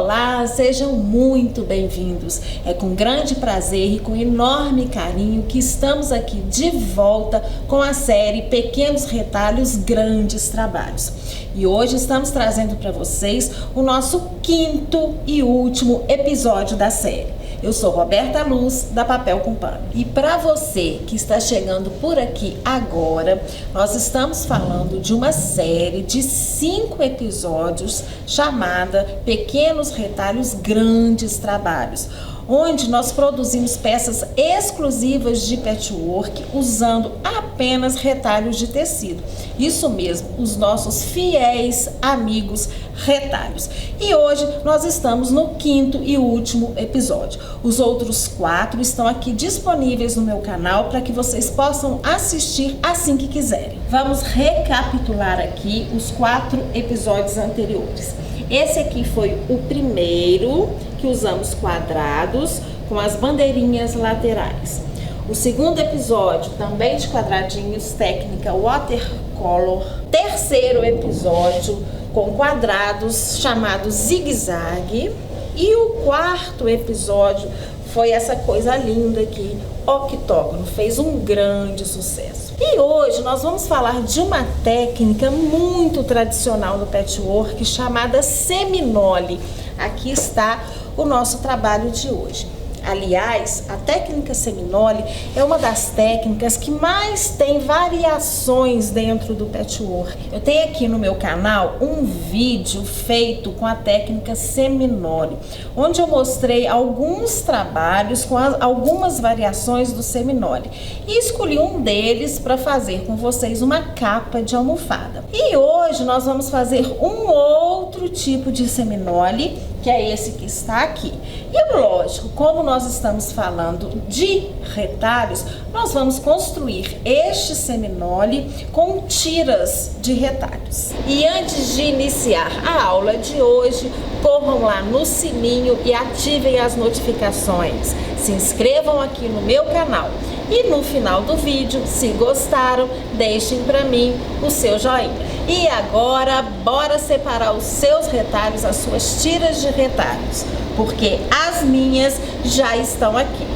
Olá, sejam muito bem-vindos. É com grande prazer e com enorme carinho que estamos aqui de volta com a série Pequenos Retalhos, Grandes Trabalhos. E hoje estamos trazendo para vocês o nosso quinto e último episódio da série. Eu sou Roberta Luz, da Papel com Pano. E para você que está chegando por aqui agora, nós estamos falando de uma série de 5 episódios chamada Pequenos Retalhos, Grandes Trabalhos, onde nós produzimos peças exclusivas de patchwork usando apenas retalhos de tecido. Isso mesmo, os nossos fiéis amigos retalhos. E hoje nós estamos no quinto e último episódio. Os outros 4 estão aqui disponíveis no meu canal para que vocês possam assistir assim que quiserem. Vamos recapitular aqui os 4 episódios anteriores. Esse aqui foi o primeiro, que usamos quadrados com as bandeirinhas laterais. O segundo episódio, também de quadradinhos, técnica watercolor. Terceiro episódio, com quadrados, chamado zigue-zague. E o quarto episódio foi essa coisa linda aqui, octógono. Fez um grande sucesso. E hoje nós vamos falar de uma técnica muito tradicional do patchwork chamada seminole. Aqui está o nosso trabalho de hoje. Aliás, a técnica seminole é uma das técnicas que mais tem variações dentro do patchwork. Eu tenho aqui no meu canal um vídeo feito com a técnica seminole, onde eu mostrei alguns trabalhos com algumas variações do seminole e escolhi um deles para fazer com vocês uma capa de almofada. E hoje nós vamos fazer um outro tipo de seminole, que é esse que está aqui. E lógico, como nós estamos falando de retalhos, nós vamos construir este seminole com tiras de retalhos. E antes de iniciar a aula de hoje, corram lá no sininho e ativem as notificações. Se inscrevam aqui no meu canal. E no final do vídeo, se gostaram, deixem para mim o seu joinha. E agora, bora separar os seus retalhos, as suas tiras de retalhos, porque as minhas já estão aqui.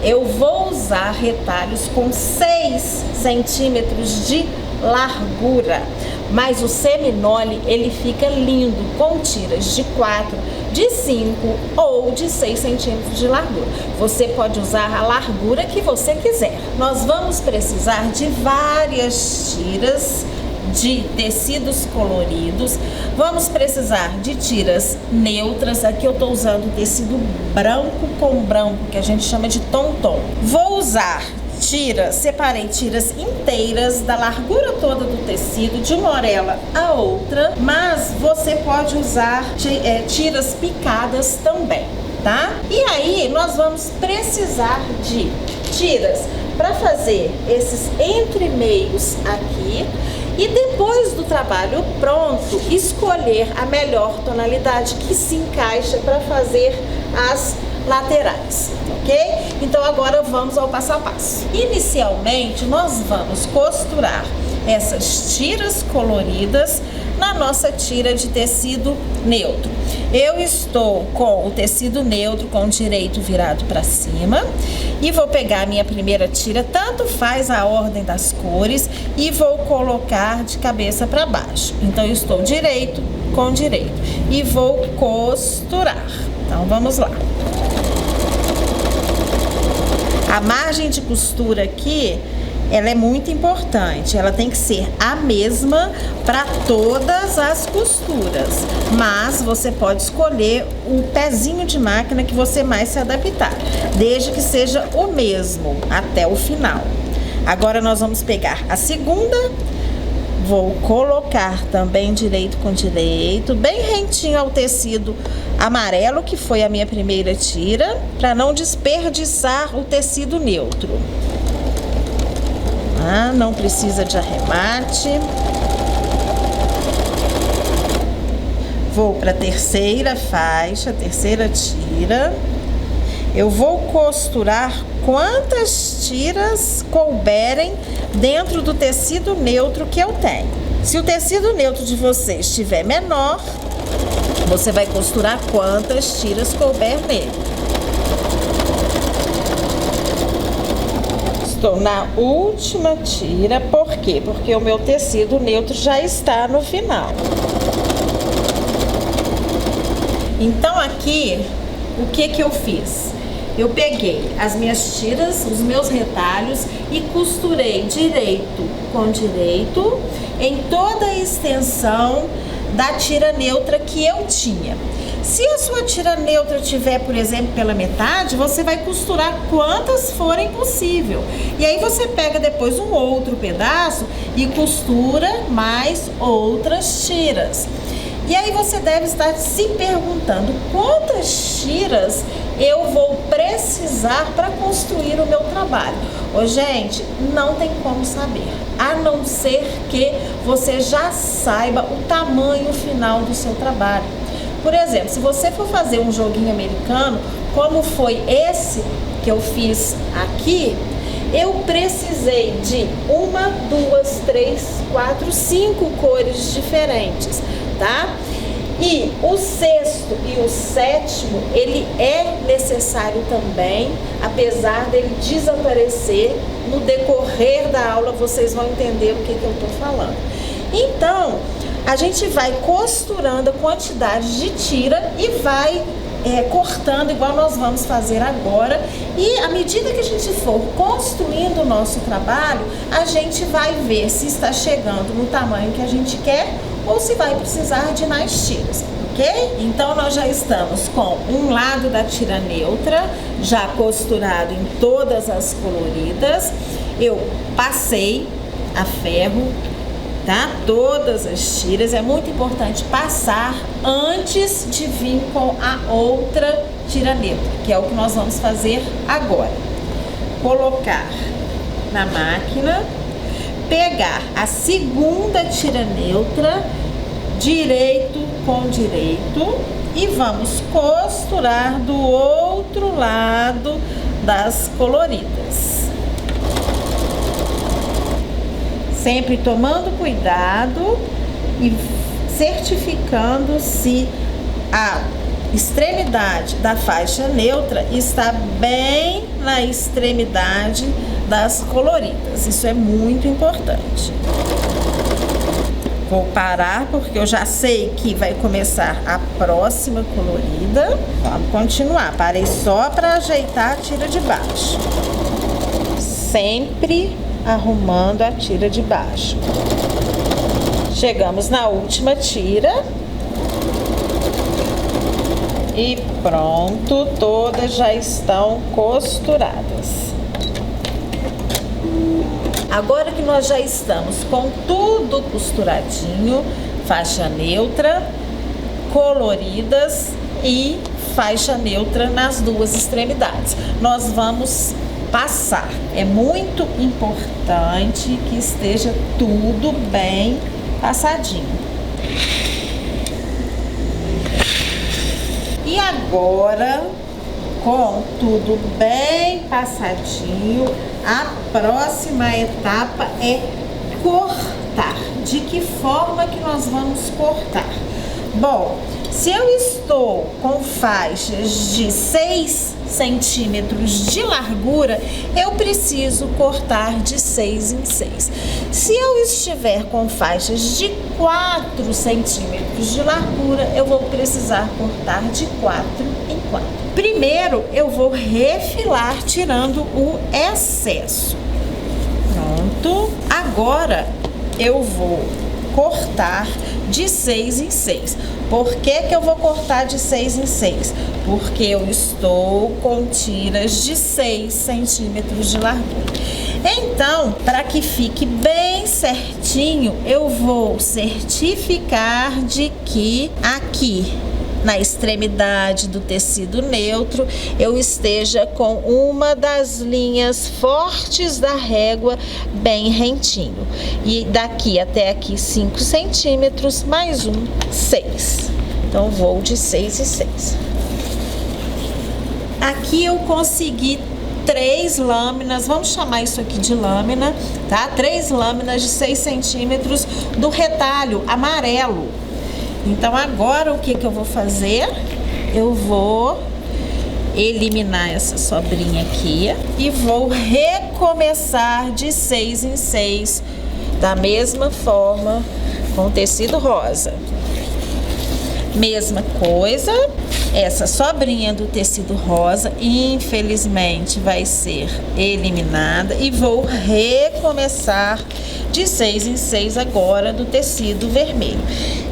Eu vou usar retalhos com 6 centímetros de largura, mas o seminole ele fica lindo com tiras de 4, de 5 ou de 6 centímetros de largura. Você pode usar a largura que você quiser. Nós vamos precisar de várias tiras de tecidos coloridos. Vamos precisar de tiras neutras. Aqui eu estou usando tecido branco com branco, que a gente chama de tom-tom. Vou usar tiras, separei tiras inteiras da largura toda do tecido, de uma orelha a outra, mas você pode usar tiras picadas também, tá? E aí nós vamos precisar de tiras para fazer esses entremeios aqui e depois do trabalho pronto, escolher a melhor tonalidade que se encaixa para fazer as laterais, ok? Então agora vamos ao passo a passo. Inicialmente nós vamos costurar essas tiras coloridas na nossa tira de tecido neutro. Eu estou com o tecido neutro com o direito virado para cima e vou pegar a minha primeira tira, tanto faz a ordem das cores, e vou colocar de cabeça para baixo. Então eu estou direito com direito e vou costurar. Então vamos lá. A margem de costura aqui, ela é muito importante, ela tem que ser a mesma para todas as costuras, mas você pode escolher o pezinho de máquina que você mais se adaptar, desde que seja o mesmo até o final. Agora nós vamos pegar a segunda, vou colocar também direito com direito, bem rentinho ao tecido amarelo, que foi a minha primeira tira, para não desperdiçar o tecido neutro. Não precisa de arremate. Vou para a terceira faixa, terceira tira. Eu vou costurar quantas tiras couberem dentro do tecido neutro que eu tenho. Se o tecido neutro de vocês estiver menor, Você vai costurar quantas tiras couber nele. Estou na última tira, por quê? Porque o meu tecido neutro já está no final. Então aqui, o que eu fiz? Eu peguei as minhas tiras, os meus retalhos e costurei direito com direito em toda a extensão da tira neutra que eu tinha. Se a sua tira neutra tiver, por exemplo, pela metade, você vai costurar quantas forem possível. E aí você pega depois um outro pedaço e costura mais outras tiras. E aí você deve estar se perguntando quantas tiras eu vou precisar para construir o meu trabalho. Ô, gente, não tem como saber, a não ser que você já saiba o tamanho final do seu trabalho. Por exemplo, se você for fazer um joguinho americano, como foi esse que eu fiz aqui, eu precisei de 1, 2, 3, 4, 5 cores diferentes, tá? E o sexto e o sétimo, ele é necessário também, apesar dele desaparecer no decorrer da aula, vocês vão entender o que eu estou falando. Então, a gente vai costurando a quantidade de tira e vai cortando, igual nós vamos fazer agora. E à medida que a gente for construindo o nosso trabalho, a gente vai ver se está chegando no tamanho que a gente quer ou se vai precisar de mais tiras, ok? Então nós já estamos com um lado da tira neutra já costurado em todas as coloridas. Eu passei a ferro, tá? Todas as tiras, é muito importante passar antes de vir com a outra tira neutra, que é o que nós vamos fazer agora. Colocar na máquina, pegar a segunda tira neutra, direito com direito, e vamos costurar do outro lado das coloridas. Sempre tomando cuidado e certificando se a extremidade da faixa neutra está bem na extremidade das coloridas. Isso é muito importante. Vou parar porque eu já sei que vai começar a próxima colorida. Vamos continuar. Parei só para ajeitar a tira de baixo. Sempre arrumando a tira de baixo. Chegamos na última tira. E pronto, todas já estão costuradas. Agora que nós já estamos com tudo costuradinho, faixa neutra, coloridas e faixa neutra nas duas extremidades, nós vamos passar. É muito importante que esteja tudo bem passadinho. E agora, com tudo bem passadinho, a próxima etapa é cortar. De que forma que nós vamos cortar? Bom, se eu estou com faixas de 6 centímetros de largura, eu preciso cortar de 6 em 6. Se eu estiver com faixas de 4 centímetros de largura, eu vou precisar cortar de 4 em 4. Primeiro, eu vou refilar tirando o excesso. Pronto. Agora, eu vou cortar de 6 em 6. Por que que eu vou cortar de 6 em 6? Porque eu estou com tiras de 6 centímetros de largura. Então, para que fique bem certinho, eu vou certificar de que aqui na extremidade do tecido neutro eu esteja com uma das linhas fortes da régua bem rentinho. E daqui até aqui 5 centímetros, mais 6. Então vou de 6 e 6. Aqui eu consegui 3 lâminas, vamos chamar isso aqui de lâmina, tá? 3 lâminas de 6 centímetros do retalho amarelo. Então agora o que eu vou fazer? Eu vou eliminar essa sobrinha aqui e vou recomeçar de 6 em 6 da mesma forma com tecido rosa. Mesma coisa, essa sobrinha do tecido rosa infelizmente vai ser eliminada e vou recomeçar de 6 em 6 agora do tecido vermelho.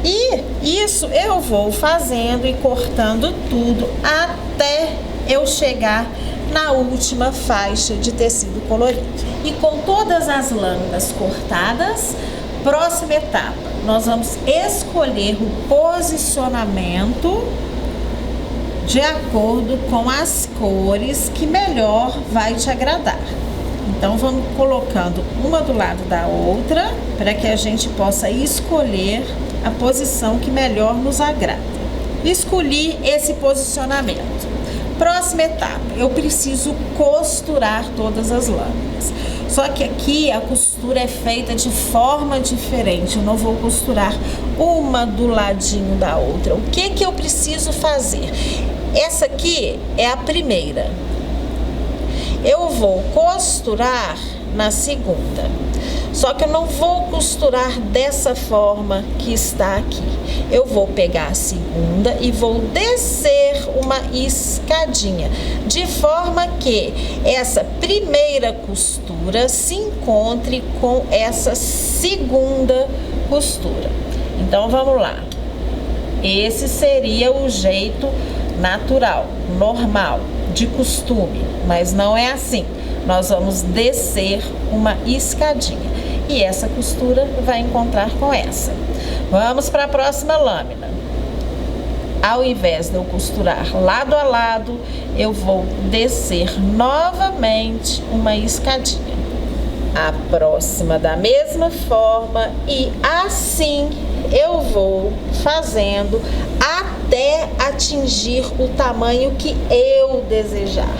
E isso eu vou fazendo e cortando tudo até eu chegar na última faixa de tecido colorido. E com todas as lâminas cortadas, próxima etapa, nós vamos escolher o posicionamento de acordo com as cores que melhor vai te agradar. Então vamos colocando uma do lado da outra para que a gente possa escolher a posição que melhor nos agrada. Escolhi esse posicionamento. Próxima etapa, eu preciso costurar todas as lâminas. Só que aqui a costura é feita de forma diferente. Eu não vou costurar uma do ladinho da outra. O que eu preciso fazer? Essa aqui é a primeira. Eu vou costurar na segunda. Só que eu não vou costurar dessa forma que está aqui. Eu vou pegar a segunda e vou descer uma escadinha, de forma que essa primeira costura se encontre com essa segunda costura. Então vamos lá. Esse seria o jeito natural, normal, de costume, mas não é assim. Nós vamos descer uma escadinha e essa costura vai encontrar com essa. Vamos para a próxima lâmina. Ao invés de eu costurar lado a lado, eu vou descer novamente uma escadinha. A próxima da mesma forma e assim eu vou fazendo até atingir o tamanho que eu desejar,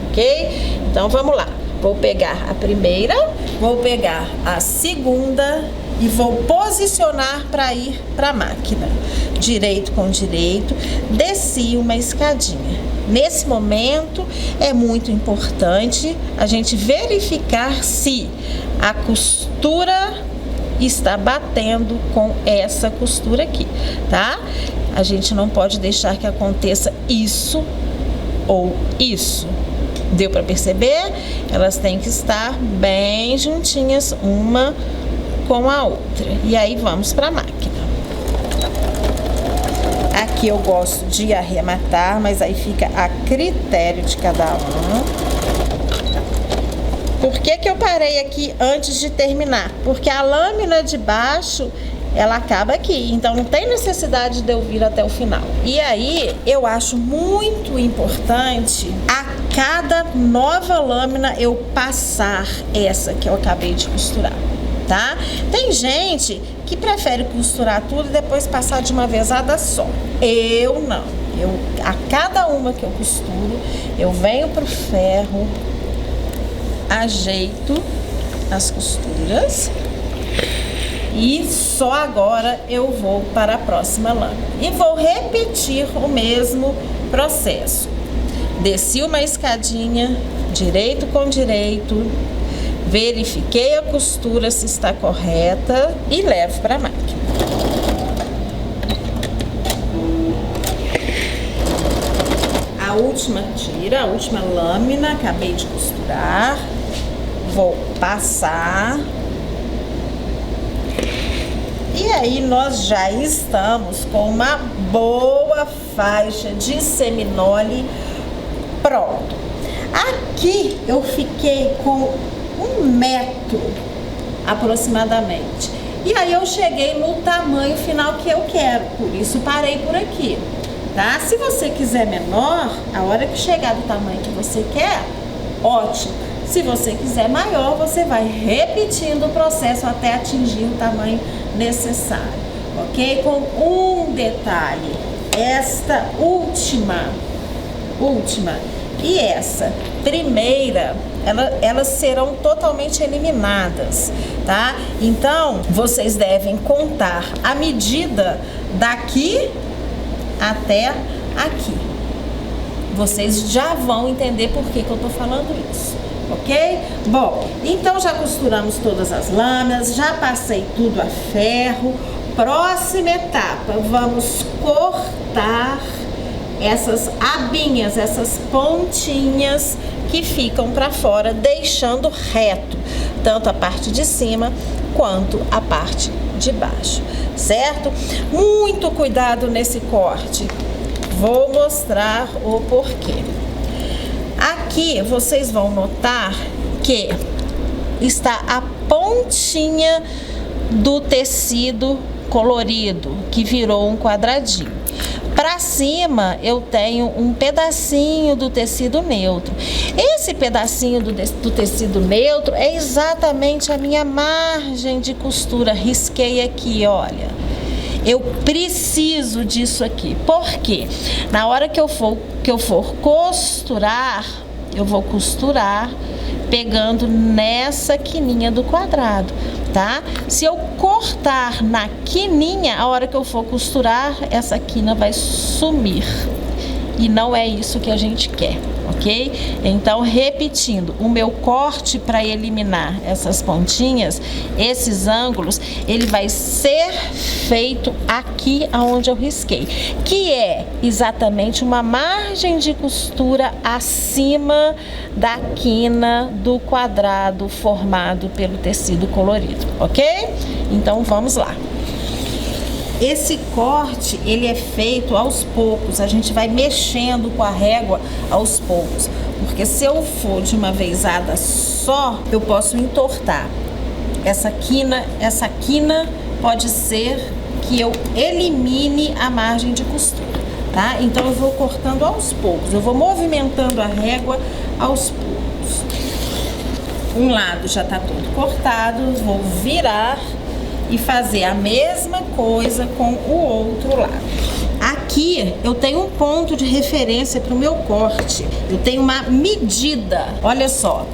ok? Então vamos lá. Vou pegar a primeira, vou pegar a segunda e vou posicionar para ir para a máquina. Direito com direito, desci uma escadinha. Nesse momento é muito importante a gente verificar se a costura está batendo com essa costura aqui, tá? A gente não pode deixar que aconteça isso ou isso. Deu para perceber? Elas têm que estar bem juntinhas uma com a outra. E aí vamos para a máquina. Aqui eu gosto de arrematar, mas aí fica a critério de cada um. Por que eu parei aqui antes de terminar? Porque a lâmina de baixo ela acaba aqui, então não tem necessidade de eu vir até o final. E aí eu acho muito importante a cada nova lâmina eu passar essa que eu acabei de costurar, tá? Tem gente que prefere costurar tudo e depois passar de uma vezada só. Eu não. A cada uma que eu costuro, eu venho pro ferro, ajeito as costuras e só agora eu vou para a próxima lâmina e vou repetir o mesmo processo. Desci uma escadinha, direito com direito, verifiquei a costura se está correta e levo para a máquina. A última tira, a última lâmina, acabei de costurar, vou passar. E aí nós já estamos com uma boa faixa de seminole pronto. Aqui eu fiquei com 1 metro aproximadamente. E aí eu cheguei no tamanho final que eu quero, por isso parei por aqui, tá? Se você quiser menor, a hora que chegar do tamanho que você quer, ótimo. Se você quiser maior, você vai repetindo o processo até atingir o tamanho necessário, ok? Com um detalhe, esta última e essa primeira, elas serão totalmente eliminadas, tá? Então, vocês devem contar a medida daqui até aqui. Vocês já vão entender por que eu tô falando isso, ok? Bom, então já costuramos todas as lâminas, já passei tudo a ferro. Próxima etapa, vamos cortar essas abinhas, essas pontinhas que ficam para fora, deixando reto tanto a parte de cima quanto a parte de baixo, certo? Muito cuidado nesse corte. Vou mostrar o porquê. Aqui vocês vão notar que está a pontinha do tecido colorido, que virou um quadradinho. Para cima eu tenho um pedacinho do tecido neutro. Esse pedacinho do tecido neutro é exatamente a minha margem de costura. Risquei aqui, olha. Eu preciso disso aqui. Por quê? Na hora que eu for costurar, eu vou costurar pegando nessa quininha do quadrado, tá? Se eu cortar na quininha, a hora que eu for costurar, essa quina vai sumir. E não é isso que a gente quer, ok? Então, repetindo, o meu corte para eliminar essas pontinhas, esses ângulos, ele vai ser feito aqui onde eu risquei, que é exatamente uma margem de costura acima da quina do quadrado formado pelo tecido colorido, ok? Então, vamos lá. Esse corte, ele é feito aos poucos, a gente vai mexendo com a régua aos poucos, porque se eu for de uma vezada só, eu posso entortar. Essa quina pode ser que eu elimine a margem de costura, tá? Então eu vou cortando aos poucos, eu vou movimentando a régua aos poucos. Um lado já tá todo cortado, vou virar e fazer a mesma coisa com o outro lado. Aqui eu tenho um ponto de referência para o meu corte. Eu tenho uma medida. Olha só,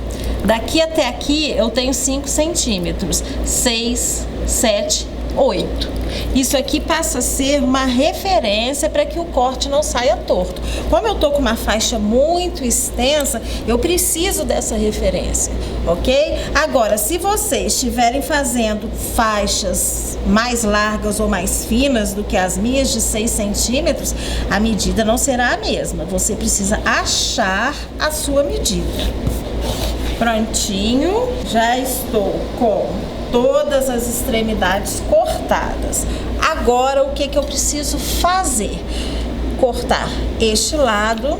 daqui até aqui eu tenho 5 centímetros. 6, 7, 8. Isso aqui passa a ser uma referência para que o corte não saia torto. Como eu tô com uma faixa muito extensa, eu preciso dessa referência, ok? Agora, se vocês estiverem fazendo faixas mais largas ou mais finas do que as minhas de 6 centímetros, a medida não será a mesma. Você precisa achar a sua medida. Prontinho, já estou com todas as extremidades cortadas. Agora, o que eu preciso fazer? Cortar este lado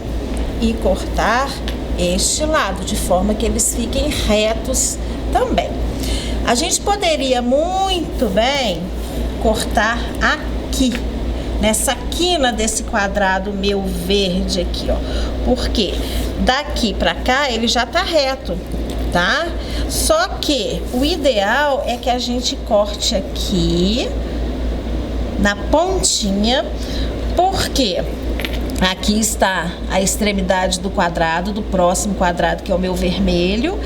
e cortar este lado, de forma que eles fiquem retos também. A gente poderia muito bem cortar aqui, nessa quina desse quadrado meu verde aqui, ó. Porque daqui pra cá ele já tá reto, tá? Só que o ideal é que a gente corte aqui na pontinha, porque aqui está a extremidade do quadrado, do próximo quadrado, que é o meu vermelho,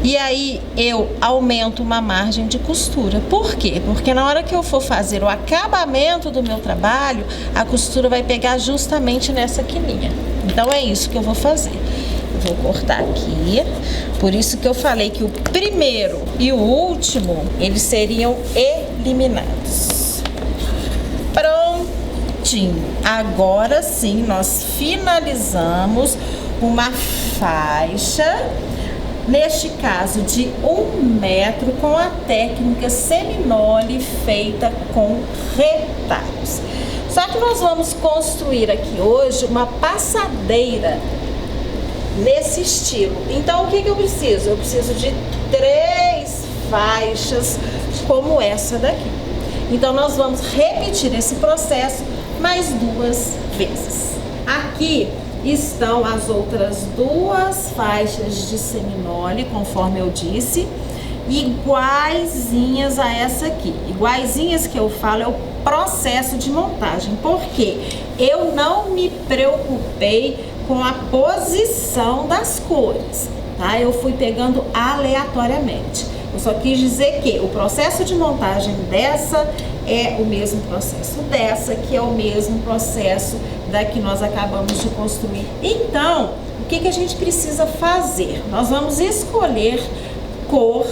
e aí eu aumento uma margem de costura. Por quê? Porque na hora que eu for fazer o acabamento do meu trabalho, a costura vai pegar justamente nessa quininha. Então é isso que eu vou fazer. Vou cortar aqui, por isso que eu falei que o primeiro e o último, eles seriam eliminados. Prontinho. Agora sim, nós finalizamos uma faixa, neste caso de 1 metro, com a técnica seminole feita com retalhos. Só que nós vamos construir aqui hoje uma passadeira nesse estilo. Então, o que eu preciso? Eu preciso de 3 faixas como essa daqui. Então, nós vamos repetir esse processo mais 2 vezes. Aqui estão as outras 2 faixas de seminole, conforme eu disse, iguaizinhas a essa aqui. Iguaizinhas que eu falo é o processo de montagem, porque eu não me preocupei com a posição das cores, tá? Eu fui pegando aleatoriamente. Eu só quis dizer que o processo de montagem dessa é o mesmo processo dessa, que é o mesmo processo da que nós acabamos de construir. Então, o que a gente precisa fazer? Nós vamos escolher cor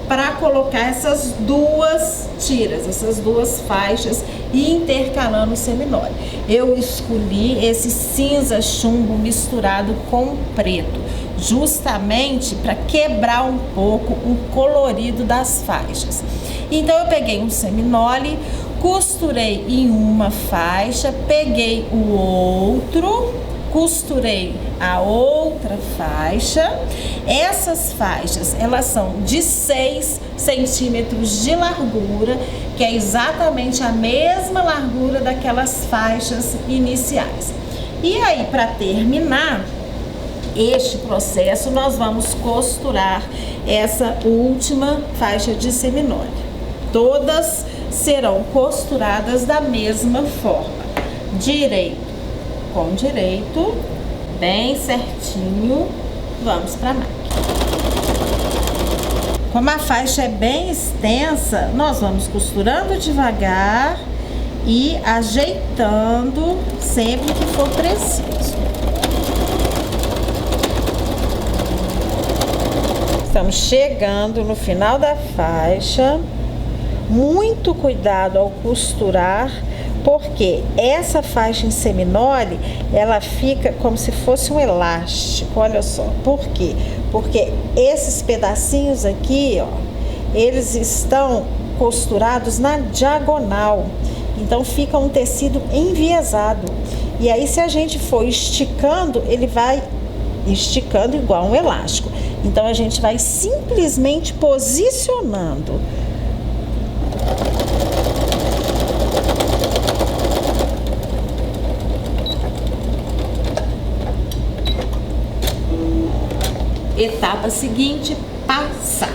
para colocar essas duas tiras, essas duas faixas e intercalando o seminole. Eu escolhi esse cinza chumbo misturado com preto, justamente para quebrar um pouco o colorido das faixas. Então eu peguei um seminole, costurei em uma faixa, peguei o outro, costurei a outra faixa. Essas faixas, elas são de 6 centímetros de largura, que é exatamente a mesma largura daquelas faixas iniciais. E aí, para terminar este processo, nós vamos costurar essa última faixa de seminole. Todas serão costuradas da mesma forma, direito com direito, bem certinho. Vamos para a máquina. Como a faixa é bem extensa, nós vamos costurando devagar e ajeitando sempre que for preciso. Estamos chegando no final da faixa. Muito cuidado ao costurar, porque essa faixa em seminole, ela fica como se fosse um elástico, olha só. Por quê? Porque esses pedacinhos aqui, ó, eles estão costurados na diagonal, então fica um tecido enviesado. E aí, se a gente for esticando, ele vai esticando igual um elástico. Então a gente vai simplesmente posicionando. Etapa seguinte, passar.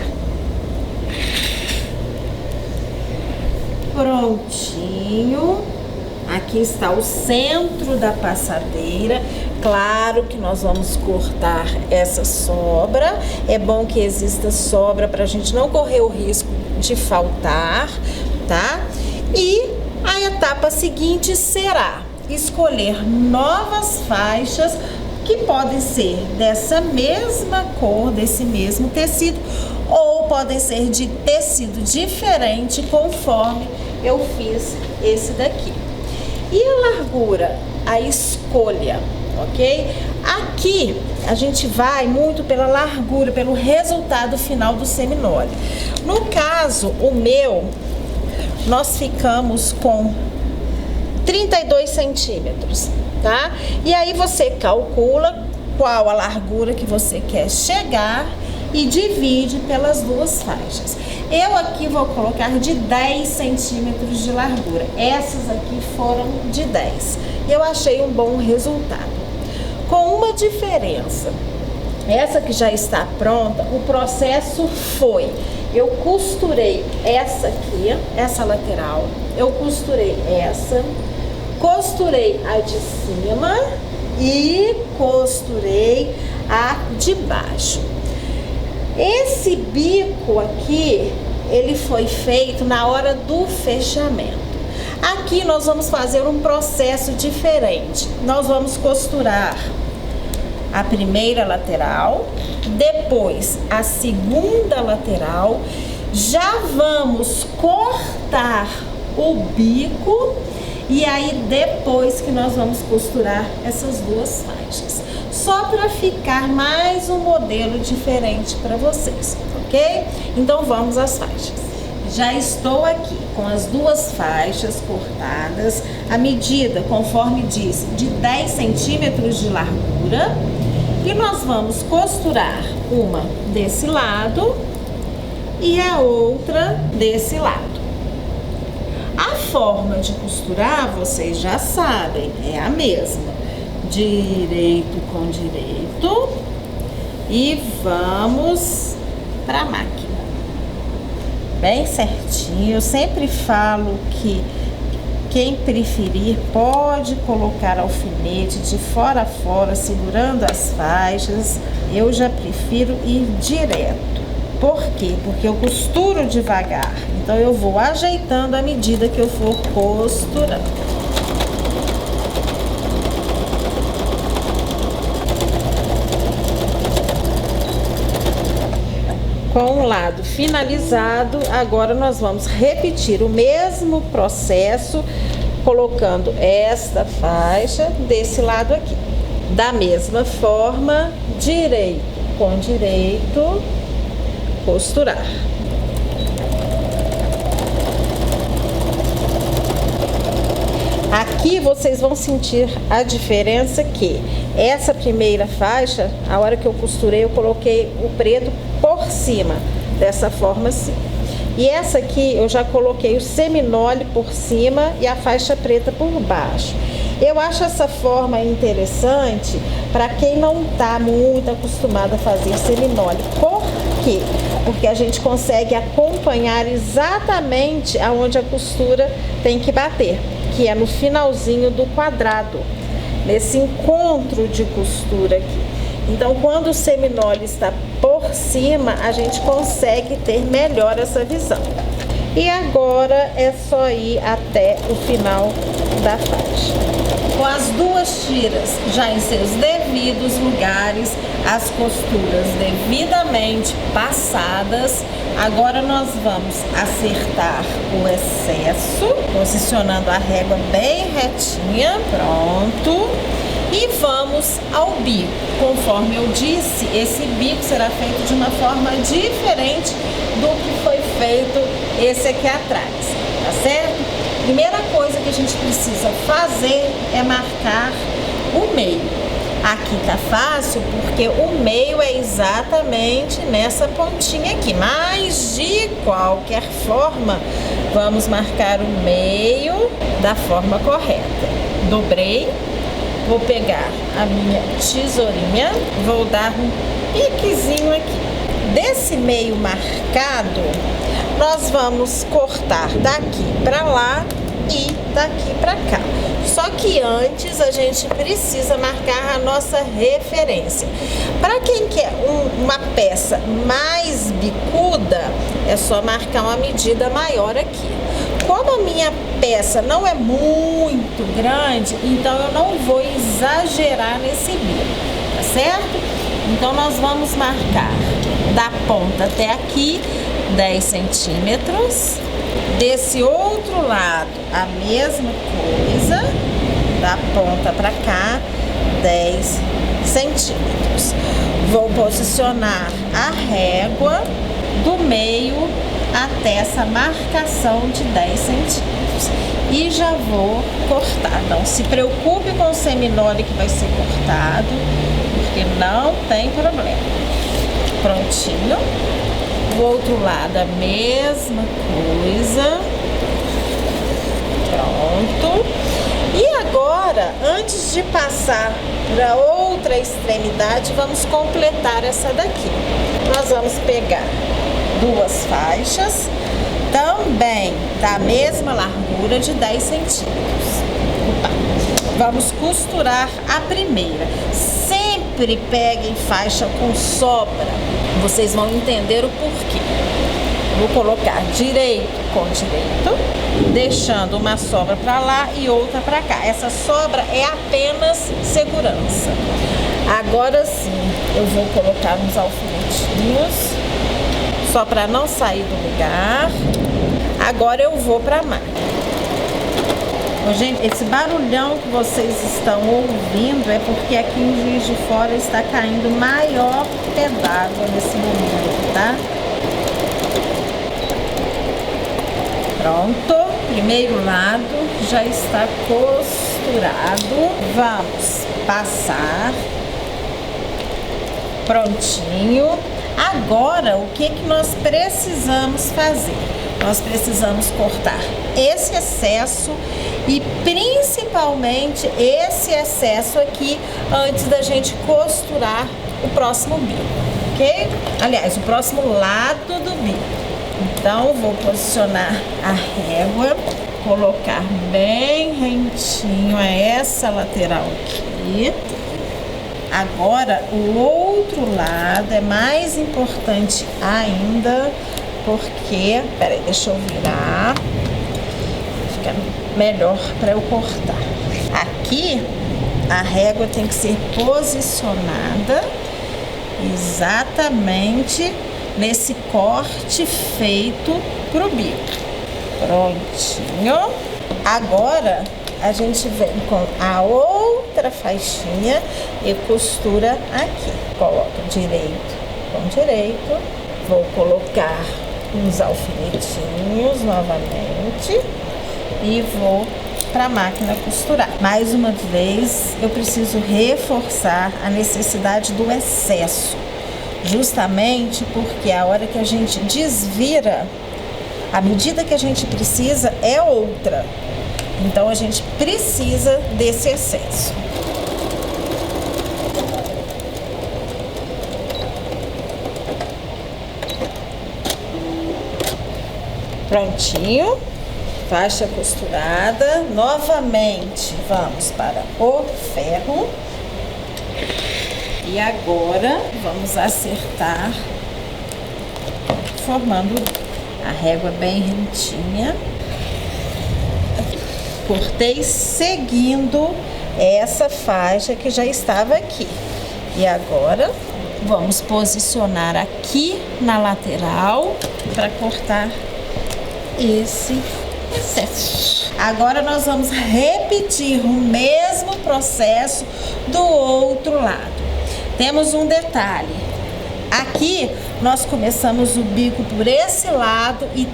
Prontinho. Aqui está o centro da passadeira. Claro que nós vamos cortar essa sobra. É bom que exista sobra para a gente não correr o risco de faltar, tá? E a etapa seguinte será escolher novas faixas que podem ser dessa mesma cor, desse mesmo tecido, ou podem ser de tecido diferente, conforme eu fiz esse daqui. E a largura, a escolha, ok? Aqui a gente vai muito pela largura, pelo resultado final do seminole. No caso, o meu, nós ficamos com 32 centímetros, tá? E aí você calcula qual a largura que você quer chegar e divide pelas duas faixas. Eu aqui vou colocar de 10 centímetros de largura. Essas aqui foram de 10. Eu achei um bom resultado. Com uma diferença. Essa que já está pronta, o processo foi: eu costurei essa aqui, essa lateral, eu costurei essa, costurei a de cima e costurei a de baixo. Esse bico aqui, ele foi feito na hora do fechamento. Aqui nós vamos fazer um processo diferente. Nós vamos costurar a primeira lateral, depois a segunda lateral, já vamos cortar o bico e aí depois que nós vamos costurar essas duas faixas. Só para ficar mais um modelo diferente para vocês, ok? Então vamos às faixas. Já estou aqui com as duas faixas cortadas, a medida, conforme disse, de 10 centímetros de largura. E nós vamos costurar uma desse lado e a outra desse lado. A forma de costurar, vocês já sabem, é a mesma. Direito com direito e vamos para a máquina. Bem certinho. Eu sempre falo que Quem preferir pode colocar alfinete de fora a fora, segurando as faixas. Eu já prefiro ir direto. Por quê? Porque eu costuro devagar. Então eu vou ajeitando à medida que eu for costurando. Com o lado finalizado, agora nós vamos repetir o mesmo processo, colocando esta faixa desse lado aqui. Da mesma forma, direito com direito, costurar. Aqui vocês vão sentir a diferença que essa primeira faixa, a hora que eu costurei, eu coloquei o preto por cima, dessa forma assim. E essa aqui eu já coloquei o seminole por cima e a faixa preta por baixo. Eu acho essa forma interessante para quem não está muito acostumado a fazer seminole. Por quê? Porque a gente consegue acompanhar exatamente aonde a costura tem que bater, que é no finalzinho do quadrado, nesse encontro de costura aqui. Então, quando o seminole está por cima, a gente consegue ter melhor essa visão. E agora é só ir até o final da faixa. Com as duas tiras já em seus devidos lugares, as costuras devidamente passadas, agora nós vamos acertar o excesso, posicionando a régua bem retinha, pronto. E vamos ao bico. Conforme eu disse, esse bico será feito de uma forma diferente do que foi feito esse aqui atrás, tá certo? Primeira coisa que a gente precisa fazer é marcar o meio. Aqui tá fácil porque o meio é exatamente nessa pontinha aqui, mas de qualquer forma, vamos marcar o meio da forma correta. Dobrei. Vou pegar a minha tesourinha, vou dar um piquezinho aqui. Desse meio marcado, nós vamos cortar daqui para lá e daqui para cá. Só que antes a gente precisa marcar a nossa referência. Para quem quer uma peça mais bicuda, é só marcar uma medida maior aqui. Como a minha peça não é muito grande, então eu não vou exagerar nesse bico, tá certo? Então nós vamos marcar da ponta até aqui 10 centímetros. Desse outro lado a mesma coisa, da ponta para cá 10 centímetros. Vou posicionar a régua do meio até essa marcação de 10 centímetros e já vou cortar. Não se preocupe com o seminole que vai ser cortado, porque não tem problema. Prontinho. Do outro lado a mesma coisa. Pronto. E agora, antes de passar para outra extremidade, vamos completar essa daqui. Nós vamos pegar duas faixas, também da mesma largura de 10 centímetros. Opa. Vamos costurar a primeira. Sempre peguem faixa com sobra. Vocês vão entender o porquê. Vou colocar direito com direito, deixando uma sobra para lá e outra para cá. Essa sobra é apenas segurança. Agora sim, eu vou colocar uns alfinetinhos, só para não sair do lugar. Agora eu vou para a máquina. Gente, esse barulhão que vocês estão ouvindo é porque aqui em Juiz de Fora está caindo maior pé d'água nesse momento, tá? Pronto, primeiro lado já está costurado. Vamos passar. Prontinho. Agora, o que nós precisamos fazer? Nós precisamos cortar esse excesso e principalmente esse excesso aqui antes da gente costurar o próximo bico, ok? Aliás, o próximo lado do bico. Então, vou posicionar a régua colocar bem rentinho essa lateral aqui. Agora o outro lado é mais importante ainda, porque, peraí, deixa eu virar, fica melhor para eu cortar. Aqui a régua tem que ser posicionada exatamente nesse corte feito pro bico. Prontinho. Agora a gente vem com a outra faixinha e costura aqui. Coloca direito com direito. Vou colocar uns alfinetinhos novamente e vou para a máquina costurar. Mais uma vez, eu preciso reforçar a necessidade do excesso, justamente porque a hora que a gente desvira, a medida que a gente precisa é outra. Então a gente precisa desse excesso. Prontinho. Faixa costurada. Novamente vamos para o ferro. E agora vamos acertar, formando a régua bem rentinha. Cortei seguindo essa faixa que já estava aqui. E agora vamos posicionar aqui na lateral para cortar esse excesso. Agora nós vamos repetir o mesmo processo do outro lado. Temos um detalhe. Aqui nós começamos o bico por esse lado e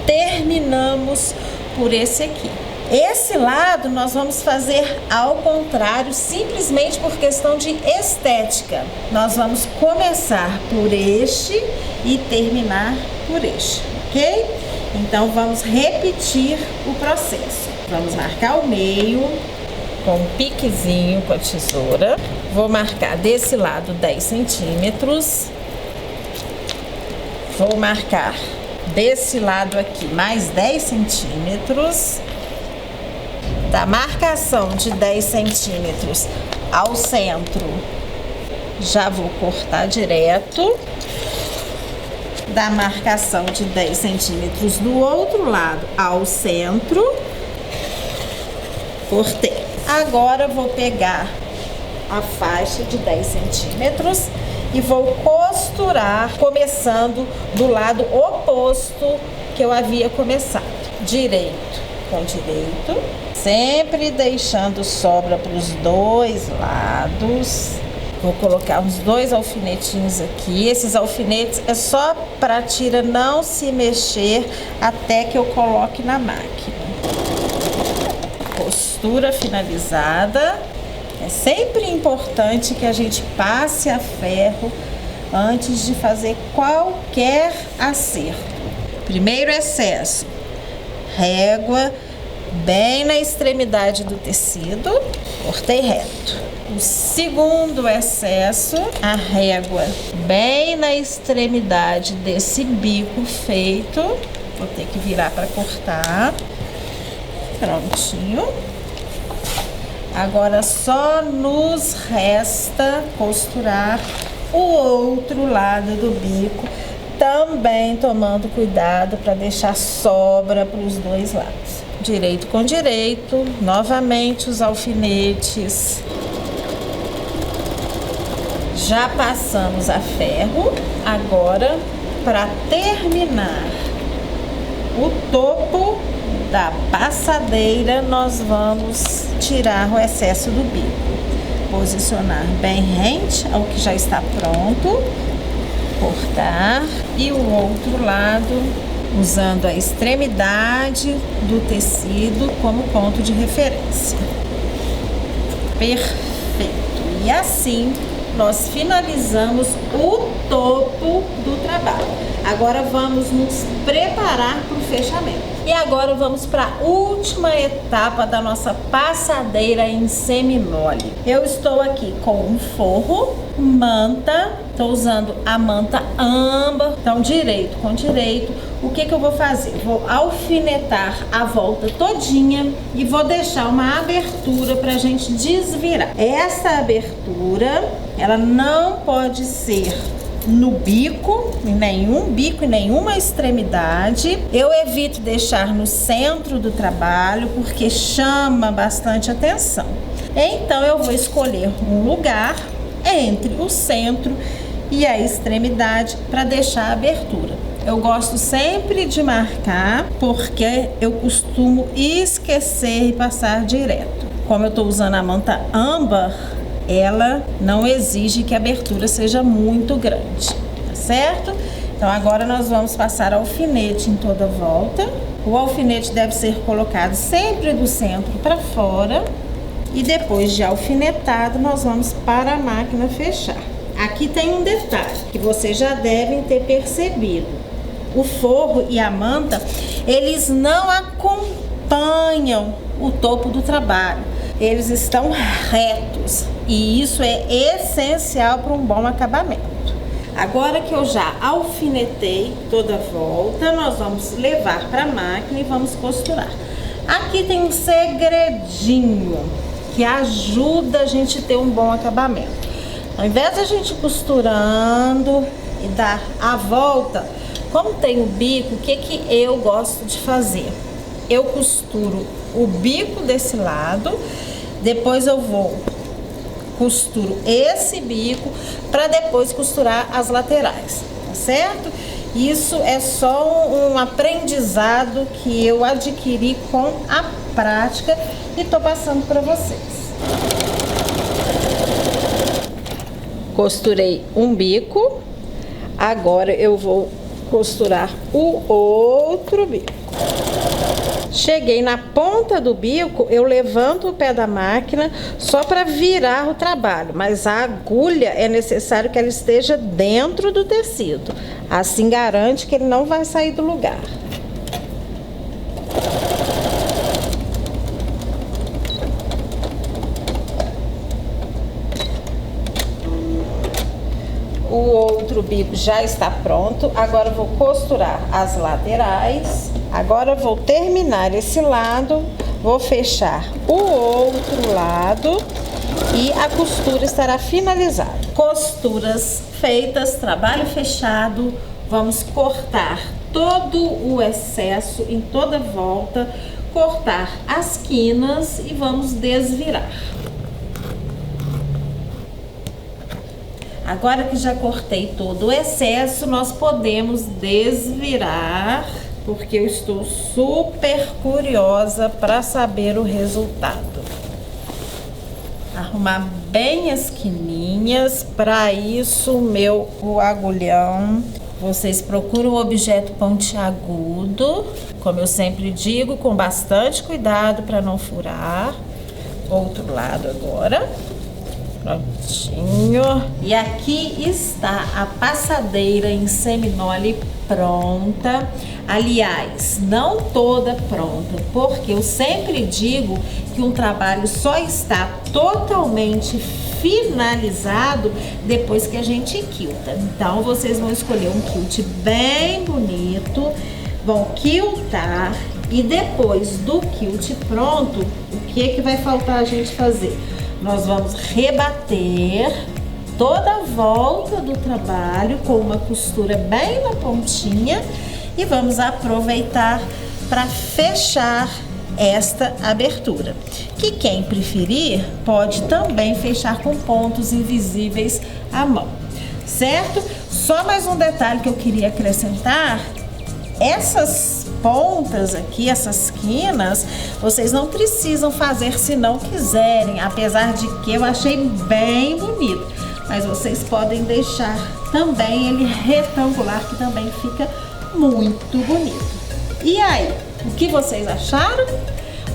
terminamos por esse aqui. Esse lado nós vamos fazer ao contrário, simplesmente por questão de estética. Nós vamos começar por este e terminar por este, ok? Então vamos repetir o processo. Vamos marcar o meio com um piquezinho com a tesoura. Vou marcar desse lado 10 centímetros. Vou marcar desse lado aqui mais 10 centímetros. Da marcação de 10 centímetros ao centro, já vou cortar direto. Da marcação de 10 centímetros do outro lado ao centro, cortei. Agora vou pegar a faixa de 10 centímetros e vou costurar, começando do lado oposto que eu havia começado. Direito com direito, sempre deixando sobra para os dois lados. Vou colocar uns 2 alfinetinhos aqui. Esses alfinetes é só para a tira não se mexer até que eu coloque na máquina. Costura finalizada. É sempre importante que a gente passe a ferro antes de fazer qualquer acerto. Primeiro excesso, régua bem na extremidade do tecido, cortei reto. O segundo excesso, a régua bem na extremidade desse bico feito. Vou ter que virar para cortar. Prontinho. Agora só nos resta costurar o outro lado do bico, também tomando cuidado para deixar sobra para os dois lados. Direito com direito, novamente os alfinetes. Já passamos a ferro. Agora, para terminar o topo da passadeira, nós vamos tirar o excesso do bico. Posicionar bem rente ao que já está pronto. Cortar. E o outro lado, usando a extremidade do tecido como ponto de referência. Perfeito. E assim nós finalizamos o topo do trabalho. Agora vamos nos preparar para o fechamento. E agora vamos para a última etapa da nossa passadeira em semi-mole. Eu estou aqui com um forro manta, tô usando a manta âmbar, então direito com direito. O que eu vou fazer? Vou alfinetar a volta todinha e vou deixar uma abertura pra gente desvirar. Essa abertura, ela não pode ser no bico, em nenhuma extremidade. Eu evito deixar no centro do trabalho porque chama bastante atenção. Então eu vou escolher um lugar entre o centro e a extremidade para deixar a abertura. Eu gosto sempre de marcar porque eu costumo esquecer e passar direto. Como eu estou usando a manta âmbar, ela não exige que a abertura seja muito grande, tá certo? Então agora nós vamos passar alfinete em toda a volta. O alfinete deve ser colocado sempre do centro para fora e depois de alfinetado nós vamos para a máquina fechar. Aqui tem um detalhe que vocês já devem ter percebido. O forro e a manta, eles não acompanham o topo do trabalho. Eles estão retos e isso é essencial para um bom acabamento. Agora que eu já alfinetei toda a volta, nós vamos levar para a máquina e vamos costurar. Aqui tem um segredinho que ajuda a gente a ter um bom acabamento. Ao invés de a gente costurando e dar a volta, como tem o bico, o que eu gosto de fazer? Eu costuro o bico desse lado, depois eu costuro esse bico para depois costurar as laterais, tá certo? Isso é só um aprendizado que eu adquiri com a prática e tô passando para vocês. Costurei um bico, agora eu vou costurar o outro bico. Cheguei na ponta do bico, eu levanto o pé da máquina só para virar o trabalho, mas a agulha é necessário que ela esteja dentro do tecido. Assim garante que ele não vai sair do lugar. O outro bico já está pronto, agora eu vou costurar as laterais. Agora eu vou terminar esse lado, vou fechar o outro lado e a costura estará finalizada. Costuras feitas, trabalho fechado, vamos cortar todo o excesso em toda a volta, cortar as quinas e vamos desvirar. Agora que já cortei todo o excesso, nós podemos desvirar, porque eu estou super curiosa para saber o resultado. Arrumar bem as quininhas, para isso o agulhão, vocês procuram um objeto pontiagudo, como eu sempre digo, com bastante cuidado para não furar. Outro lado agora. Prontinho. E aqui está a passadeira em seminole pronta. Aliás, não toda pronta, porque eu sempre digo que um trabalho só está totalmente finalizado depois que a gente quilta. Então, vocês vão escolher um quilt bem bonito, vão quiltar e depois do quilt pronto, o que vai faltar a gente fazer? Nós vamos rebater toda a volta do trabalho com uma costura bem na pontinha e vamos aproveitar para fechar esta abertura. Que quem preferir pode também fechar com pontos invisíveis à mão, certo? Só mais um detalhe que eu queria acrescentar: essas pontas aqui, essas quinas, vocês não precisam fazer se não quiserem, apesar de que eu achei bem bonito, mas vocês podem deixar também ele retangular, que também fica muito bonito. E aí, o que vocês acharam?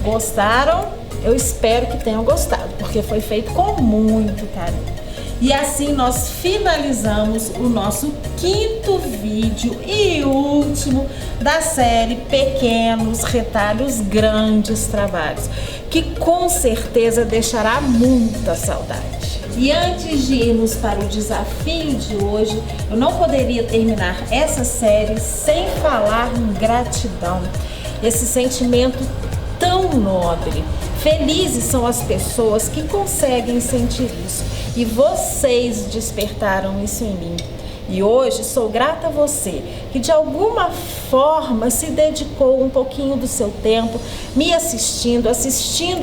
Gostaram? Eu espero que tenham gostado, porque foi feito com muito carinho. E assim nós finalizamos o nosso 5º vídeo e último da série Pequenos Retalhos, Grandes Trabalhos, que com certeza deixará muita saudade. E antes de irmos para o desafio de hoje, eu não poderia terminar essa série sem falar em gratidão. Esse sentimento tão nobre. Felizes são as pessoas que conseguem sentir isso. E vocês despertaram isso em mim. E hoje sou grata a você que de alguma forma se dedicou um pouquinho do seu tempo me assistindo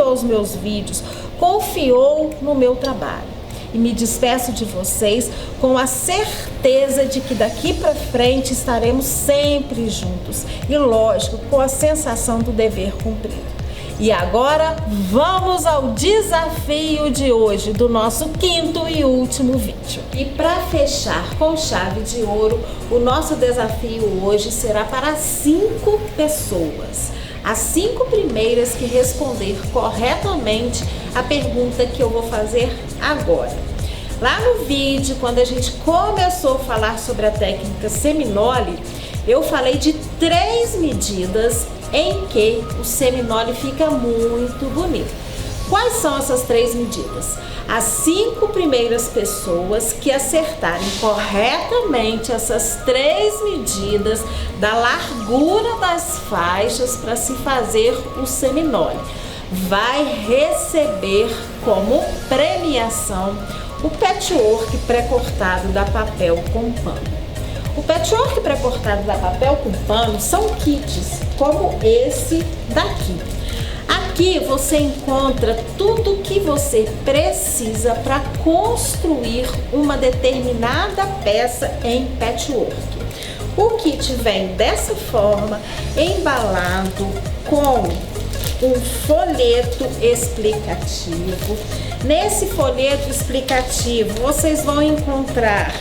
aos meus vídeos, confiou no meu trabalho. E me despeço de vocês com a certeza de que daqui para frente estaremos sempre juntos. E lógico, com a sensação do dever cumprido. E agora vamos ao desafio de hoje, do nosso 5º e último vídeo. E para fechar com chave de ouro, o nosso desafio hoje será para 5 pessoas. As 5 primeiras que responder corretamente a pergunta que eu vou fazer agora. Lá no vídeo, quando a gente começou a falar sobre a técnica seminole, eu falei de 3 medidas em que o seminole fica muito bonito. Quais são essas 3 medidas? As 5 primeiras pessoas que acertarem corretamente essas 3 medidas da largura das faixas para se fazer o seminole vai receber como premiação o patchwork pré-cortado da papel com pano. O patchwork pré-cortado da papel com pano são kits como esse daqui. Aqui você encontra tudo que você precisa para construir uma determinada peça em patchwork. O kit vem dessa forma, embalado com um folheto explicativo. Nesse folheto explicativo vocês vão encontrar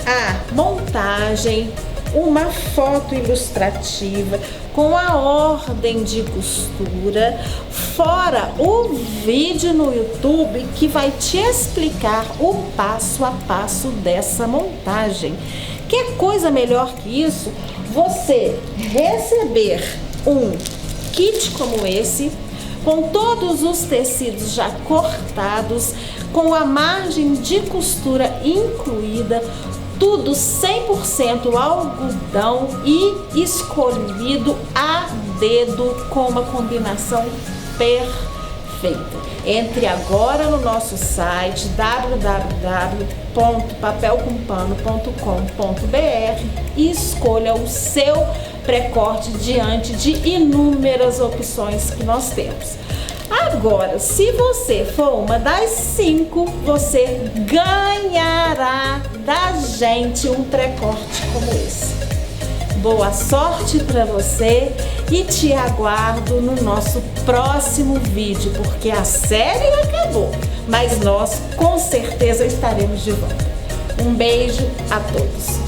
a montagem, uma foto ilustrativa com a ordem de costura, fora o vídeo no YouTube que vai te explicar o passo a passo dessa montagem. Que coisa melhor que isso? Você receber um kit como esse, com todos os tecidos já cortados, com a margem de costura incluída, tudo 100% algodão e escolhido a dedo com uma combinação perfeita. Entre agora no nosso site www.papelcompano.com.br e escolha o seu pré-corte diante de inúmeras opções que nós temos. Agora, se você for uma das 5, você ganhará da gente um pré-corte como esse. Boa sorte para você e te aguardo no nosso próximo vídeo, porque a série acabou, mas nós com certeza estaremos de volta. Um beijo a todos.